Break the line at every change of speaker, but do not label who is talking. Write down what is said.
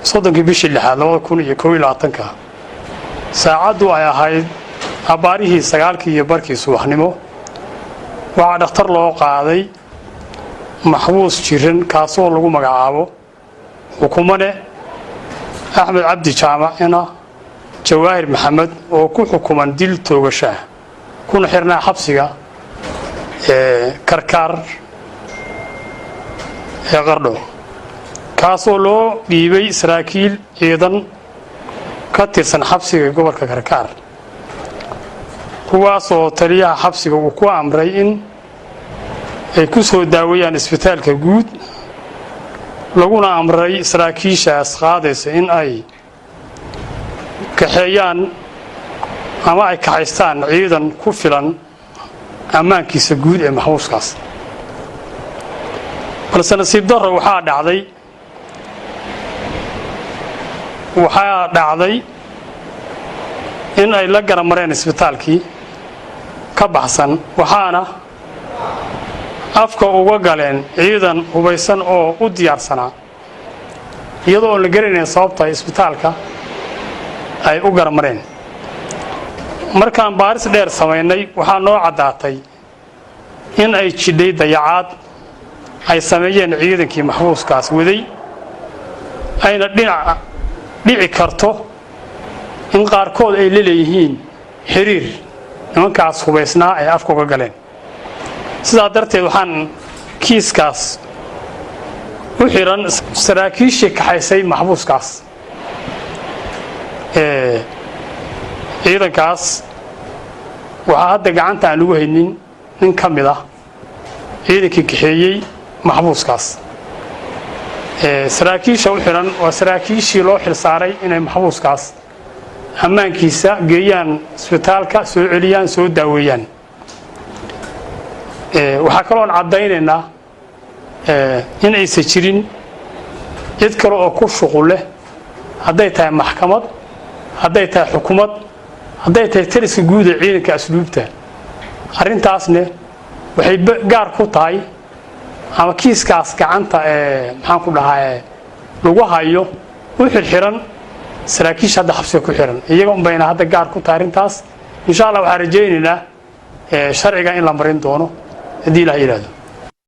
soddonkii bishii 6 2021 saacadu ay ahayd abaarihii 9:00 subaxnimo waxaa dhakhtar loo qaaday maxbuus jiran kaasoo lagu magacaabo xukuumane Axmed Cabdi Jaamacina Jawaahir Maxamed oo ku xukuman dil toogasho kuna xirnaa xabsiga Karkaar Qardho kaasoo loo dhiibay saraakiil ciidan ka tirsan xabsiga gobolka Karkaar kuwaasoo taliyaha xabsiga uu ku amray in ay ku soo daawayaan isbitaalka guud laguna amray saraakiishaas qaadaysa in ay kaxeeyaan ama ay kaxaystaan ciidan ku filan ammaankiisa guud ee maxbuuskaas balse nasiib darro waxaa dhacday in ay la garamareen isbitaalkii ka baxsan waxaana afka uga galeen ciidan hubaysan oo u diyaarsanaa iyadoo la garanayn sababta isbitaalka ay u garamareen markaan baaris dheer sameynay waxaa noo cadaatay in ay jidhay dayacaad ay sameeyeen ciidankii maxbuuskaas waday ayna dhici karto in qaarkood ay leeyihiin xiriir nimankaas hubaysnaa ay afka uga galeen sidaa darteed waxaan kiiskaas u xiran saraakiishii kaxaysay maxbuuskaas ciidankaas waxaa hadda gacanta aan lagu haynin nin ka mid ah ciidankii kaxeeyey maxbuuskaas saraakiisha u xiran waa saraakiishii loo xilsaaray inay maxbuuskaas ammaankiisa geeyaan isbitaalka soo celiyaan soo daaweeyaan waxaa kaloo cadaynaynaa in aysan jirin cid kale oo ku shuqul leh hadday tahay maxkamad hadday tahay xukuumad hadday tahay taliska guud ee ciidanka asluubta arrintaasna waxay gaar ku tahay ama kiiskaas gacanta maxaan ku dhahaa lagu hayo u xirxiran saraakiisha hadda xabsiga ku xiran iyaga un bayna hadda gaar ku tahay arrintaas insha Allah waxaan rajaynaynaa sharciga in la marin doono haddii la yiraahdo